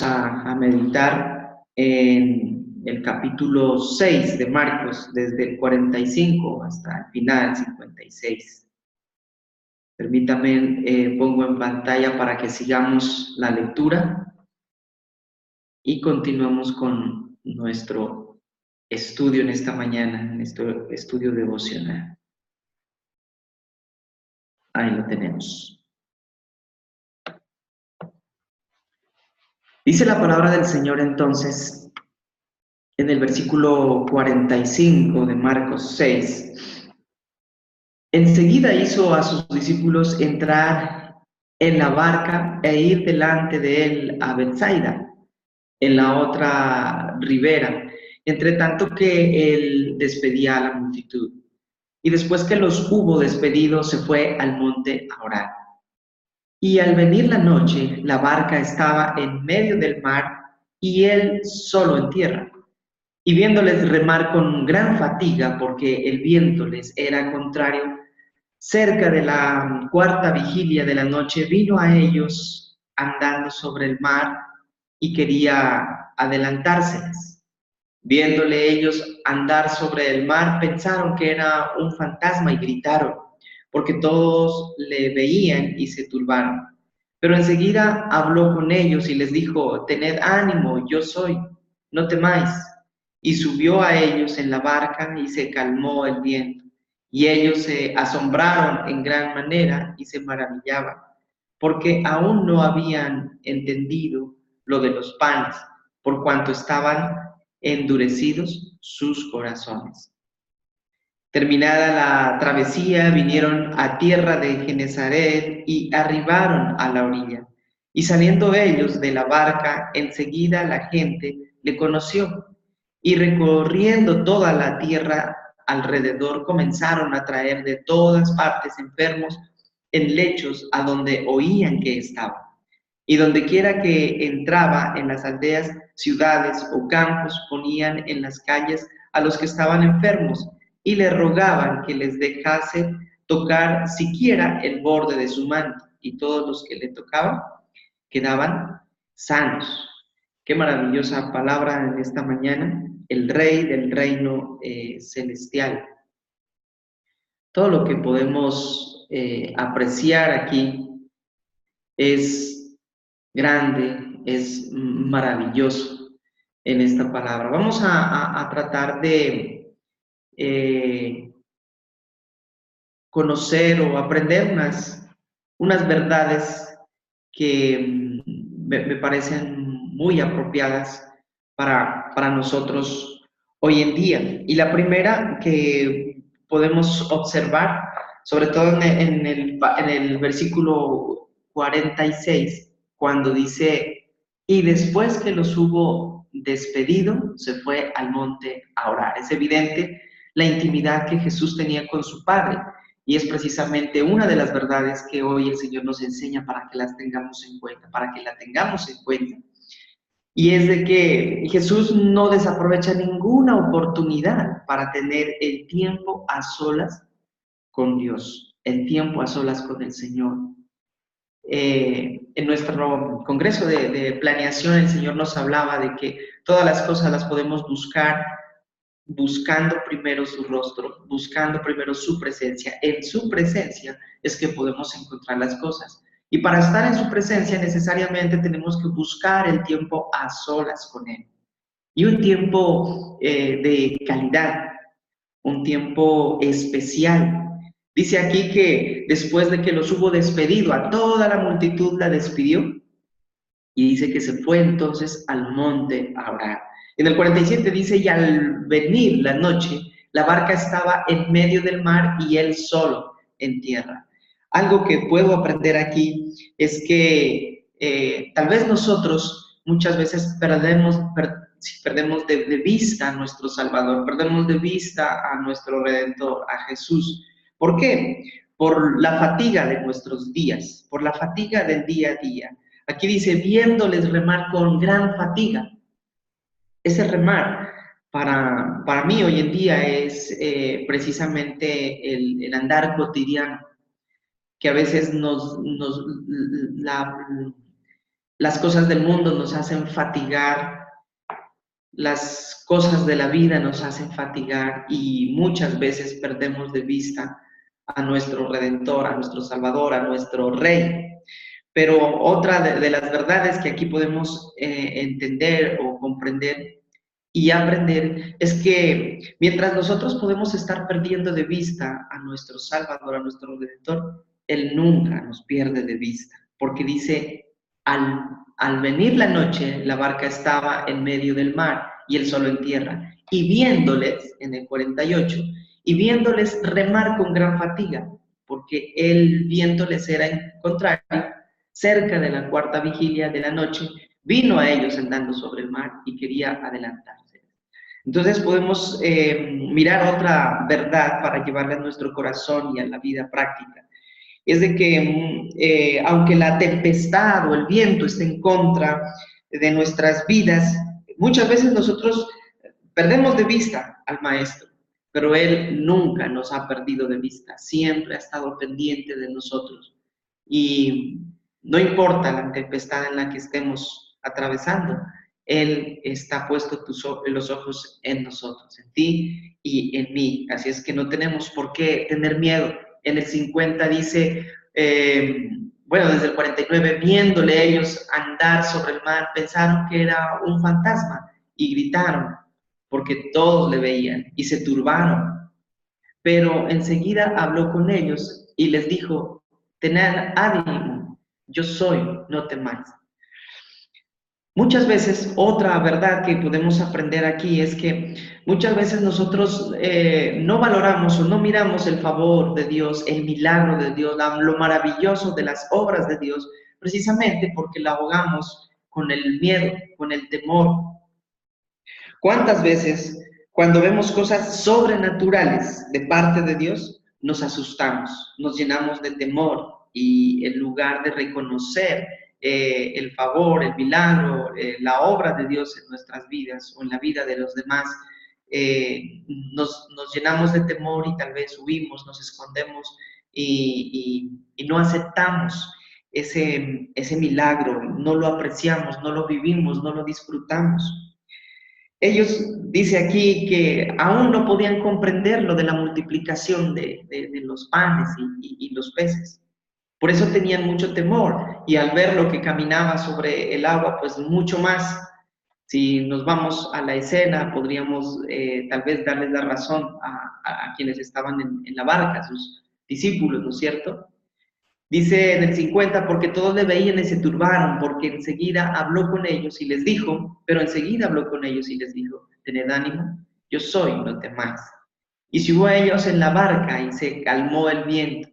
a meditar en el capítulo 6 de Marcos, desde el 45 hasta el final, 56. Permítame, pongo en pantalla para que sigamos la lectura y continuemos con nuestro estudio en esta mañana, en nuestro estudio devocional. Ahí lo tenemos. Dice la palabra del Señor entonces, en el versículo 45 de Marcos 6. Enseguida hizo a sus discípulos entrar en la barca e ir delante de él a Betsaida, en la otra ribera, entre tanto que él despedía a la multitud. Y después que los hubo despedido, se fue al monte a orar. Y al venir la noche, la barca estaba en medio del mar y él solo en tierra. Y viéndoles remar con gran fatiga, porque el viento les era contrario, cerca de la cuarta vigilia de la noche vino a ellos andando sobre el mar y quería adelantárseles. Viéndole ellos andar sobre el mar, pensaron que era un fantasma y gritaron, porque todos le veían y se turbaron. Pero enseguida habló con ellos y les dijo: tened ánimo, yo soy, no temáis. Y subió a ellos en la barca y se calmó el viento. Y ellos se asombraron en gran manera y se maravillaban, porque aún no habían entendido lo de los panes, por cuanto estaban endurecidos sus corazones. Terminada la travesía, vinieron a tierra de Genesaret y arribaron a la orilla. Y saliendo ellos de la barca, enseguida la gente le conoció. Y recorriendo toda la tierra alrededor, comenzaron a traer de todas partes enfermos en lechos a donde oían que estaba. Y donde quiera que entraba, en las aldeas, ciudades o campos, ponían en las calles a los que estaban enfermos y le rogaban que les dejase tocar siquiera el borde de su manto, y todos los que le tocaban quedaban sanos. Qué maravillosa palabra en esta mañana, el Rey del reino celestial. Todo lo que podemos apreciar aquí es grande, es maravilloso en esta palabra. Vamos a tratar de conocer o aprender unas verdades que me parecen muy apropiadas para nosotros hoy en día. Y la primera que podemos observar, sobre todo en el versículo 46, cuando dice: y después que los hubo despedido, se fue al monte a orar. Es evidente la intimidad que Jesús tenía con su Padre. Y es precisamente una de las verdades que hoy el Señor nos enseña para que las tengamos en cuenta, para que la tengamos en cuenta. Y es de que Jesús no desaprovecha ninguna oportunidad para tener el tiempo a solas con Dios, el tiempo a solas con el Señor. En nuestro congreso de planeación, el Señor nos hablaba de que todas las cosas las podemos buscar buscando primero su rostro, buscando primero su presencia. En su presencia es que podemos encontrar las cosas. Y para estar en su presencia necesariamente tenemos que buscar el tiempo a solas con Él. Y un tiempo de calidad, un tiempo especial. Dice aquí que después de que los hubo despedido, a toda la multitud la despidió. Y dice que se fue entonces al monte a orar. En el 47 dice: y al venir la noche, la barca estaba en medio del mar y él solo en tierra. Algo que puedo aprender aquí es que tal vez nosotros muchas veces perdemos de vista a nuestro Salvador, perdemos de vista a nuestro Redentor, a Jesús. ¿Por qué? Por la fatiga de nuestros días, por la fatiga del día a día. Aquí dice: viéndoles remar con gran fatiga. Ese remar para mí hoy en día es precisamente el andar cotidiano, que a veces Las cosas del mundo nos hacen fatigar, las cosas de la vida nos hacen fatigar y muchas veces perdemos de vista a nuestro Redentor, a nuestro Salvador, a nuestro Rey. Pero otra de las verdades que aquí podemos entender o comprender y aprender es que mientras nosotros podemos estar perdiendo de vista a nuestro Salvador, a nuestro Redentor, Él nunca nos pierde de vista, porque dice, al venir la noche, la barca estaba en medio del mar y Él solo en tierra, y viéndoles, en el 48, y viéndoles remar con gran fatiga, porque el viento les era en contrario, cerca de la cuarta vigilia de la noche, vino a ellos andando sobre el mar y quería adelantarse. Entonces podemos mirar otra verdad para llevarla a nuestro corazón y a la vida práctica. Es de que aunque la tempestad o el viento esté en contra de nuestras vidas, muchas veces nosotros perdemos de vista al Maestro, pero Él nunca nos ha perdido de vista, siempre ha estado pendiente de nosotros. Y no importa la tempestad en la que estemos atravesando, Él está puesto los ojos en nosotros, en ti y en mí. Así es que no tenemos por qué tener miedo. En el 50 dice, bueno, desde el 49, viéndole ellos andar sobre el mar, pensaron que era un fantasma y gritaron, porque todos le veían y se turbaron. Pero enseguida habló con ellos y les dijo, tened ánimo, yo soy, no temáis. Muchas veces, otra verdad que podemos aprender aquí es que muchas veces nosotros no valoramos o no miramos el favor de Dios, el milagro de Dios, lo maravilloso de las obras de Dios, precisamente porque la ahogamos con el miedo, con el temor. ¿Cuántas veces cuando vemos cosas sobrenaturales de parte de Dios, nos asustamos, nos llenamos de temor y en lugar de reconocer el favor, el milagro, la obra de Dios en nuestras vidas o en la vida de los demás, nos llenamos de temor y tal vez huimos, nos escondemos y no aceptamos ese milagro, no lo apreciamos, no lo vivimos, no lo disfrutamos. Ellos, dice aquí, que aún no podían comprender lo de la multiplicación de los panes y los peces. Por eso tenían mucho temor y al ver lo que caminaba sobre el agua, pues mucho más. Si nos vamos a la escena, podríamos tal vez darles la razón a quienes estaban en la barca, a sus discípulos, ¿no es cierto? Dice en el 50, porque todos le veían y se turbaron, porque enseguida habló con ellos y les dijo, pero enseguida habló con ellos y les dijo, tened ánimo, yo soy, no temáis. Y subió a ellos en la barca y se calmó el viento.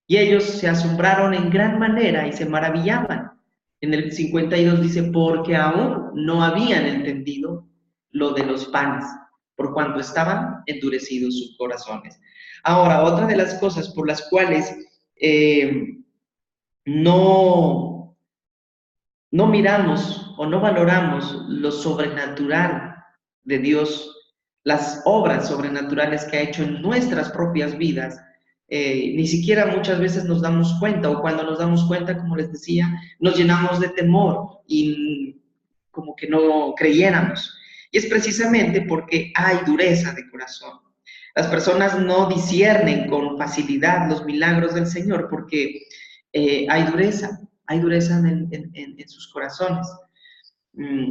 Y ellos se asombraron en gran manera y se maravillaban. En el 52 dice, porque aún no habían entendido lo de los panes, por cuanto estaban endurecidos sus corazones. Ahora, otra de las cosas por las cuales no, no miramos o no valoramos lo sobrenatural de Dios, las obras sobrenaturales que ha hecho en nuestras propias vidas, ni siquiera muchas veces nos damos cuenta, o cuando nos damos cuenta, como les decía, nos llenamos de temor y como que no creyéramos. Y es precisamente porque hay dureza de corazón. Las personas no disciernen con facilidad los milagros del Señor porque hay dureza en sus corazones.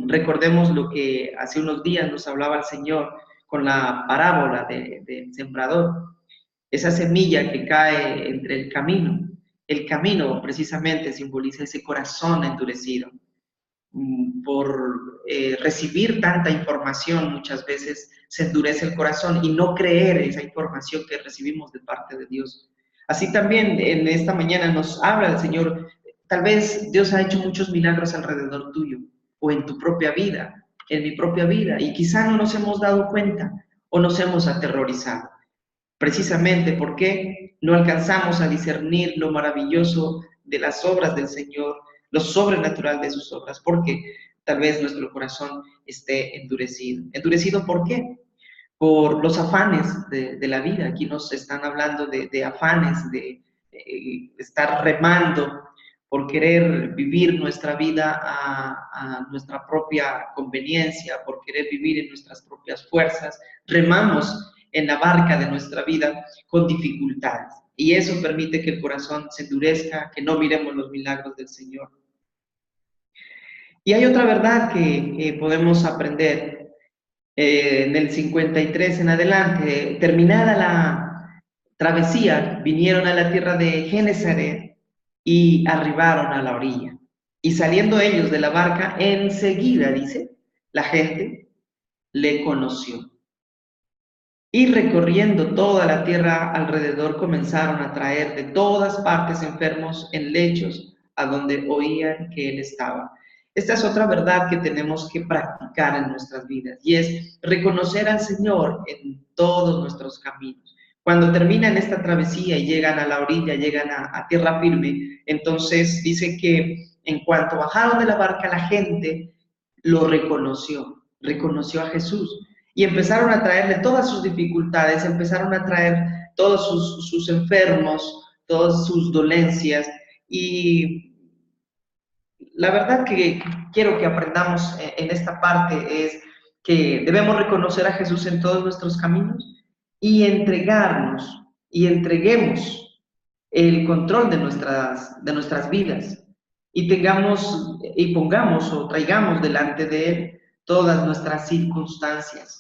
Recordemos lo que hace unos días nos hablaba el Señor con la parábola del sembrador, esa semilla que cae entre el camino. El camino precisamente simboliza ese corazón endurecido. Por recibir tanta información muchas veces se endurece el corazón y no creer esa información que recibimos de parte de Dios. Así también en esta mañana nos habla el Señor, tal vez Dios ha hecho muchos milagros alrededor tuyo o en tu propia vida, en mi propia vida, y quizá no nos hemos dado cuenta o nos hemos aterrorizado. Precisamente porque no alcanzamos a discernir lo maravilloso de las obras del Señor, lo sobrenatural de sus obras, porque tal vez nuestro corazón esté endurecido. ¿Endurecido por qué? Por los afanes de la vida. Aquí nos están hablando de afanes, de estar remando por querer vivir nuestra vida a nuestra propia conveniencia, por querer vivir en nuestras propias fuerzas, remamos en la barca de nuestra vida con dificultades. Y eso permite que el corazón se endurezca, que no miremos los milagros del Señor. Y hay otra verdad que podemos aprender en el 53 en adelante. Terminada la travesía, vinieron a la tierra de Genesaret y arribaron a la orilla. Y saliendo ellos de la barca, enseguida, dice, la gente le conoció. Y recorriendo toda la tierra alrededor comenzaron a traer de todas partes enfermos en lechos a donde oían que él estaba. Esta es otra verdad que tenemos que practicar en nuestras vidas y es reconocer al Señor en todos nuestros caminos. Cuando terminan esta travesía y llegan a la orilla, llegan a tierra firme, entonces dice que en cuanto bajaron de la barca la gente lo reconoció a Jesús. Y empezaron a traerle todas sus dificultades, empezaron a traer todos sus enfermos, todas sus dolencias. Y la verdad que quiero que aprendamos en esta parte es que debemos reconocer a Jesús en todos nuestros caminos y entregarnos y entreguemos el control de nuestras vidas y pongamos o traigamos delante de Él todas nuestras circunstancias.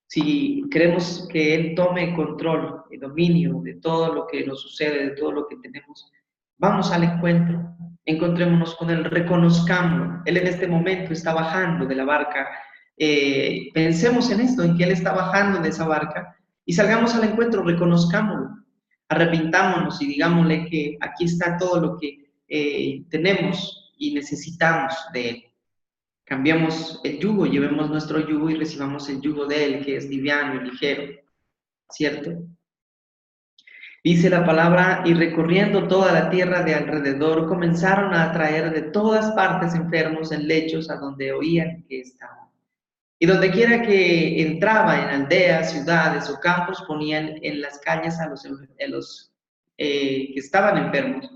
Si queremos que Él tome control y dominio de todo lo que nos sucede, de todo lo que tenemos, vamos al encuentro, encontrémonos con Él, reconozcámoslo. Él en este momento está bajando de la barca. Pensemos en esto, en que Él está bajando de esa barca y salgamos al encuentro, reconozcámoslo, arrepintámonos y digámosle que aquí está todo lo que tenemos y necesitamos de Él. Cambiamos el yugo, llevemos nuestro yugo y recibamos el yugo de Él, que es liviano y ligero, ¿cierto? Dice la palabra, y recorriendo toda la tierra de alrededor, comenzaron a traer de todas partes enfermos en lechos a donde oían que estaban. Y donde quiera que entraba, en aldeas, ciudades o campos, ponían en las calles a los que estaban enfermos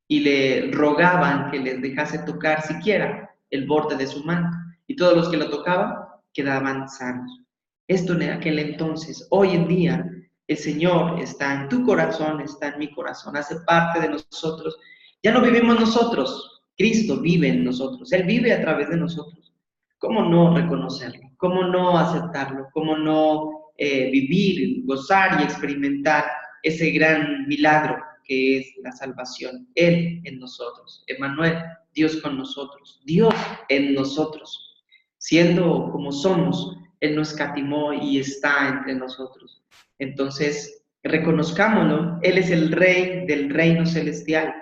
y le rogaban que les dejase tocar siquiera el borde de su manto, y todos los que lo tocaban quedaban sanos. Esto en aquel entonces. Hoy en día el Señor está en tu corazón, está en mi corazón, hace parte de nosotros. Ya no vivimos nosotros, Cristo vive en nosotros, Él vive a través de nosotros. ¿Cómo no reconocerlo? ¿Cómo no aceptarlo? ¿Cómo no vivir, gozar y experimentar ese gran milagro que es la salvación? Él en nosotros, Emmanuel, Dios con nosotros, Dios en nosotros. Siendo como somos, Él nos escatimó y está entre nosotros. Entonces, reconozcámoslo, Él es el Rey del reino celestial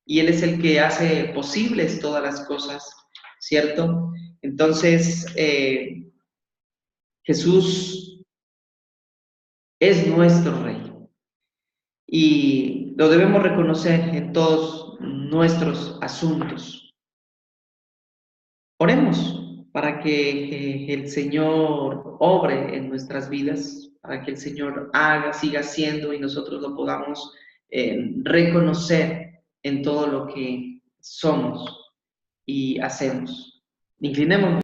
y Él es el que hace posibles todas las cosas, ¿cierto? Entonces, Jesús es nuestro Rey y lo debemos reconocer en todos nuestros asuntos. Oremos para que el Señor obre en nuestras vidas, para que el Señor siga haciendo y nosotros lo podamos reconocer en todo lo que somos y hacemos. Inclinemos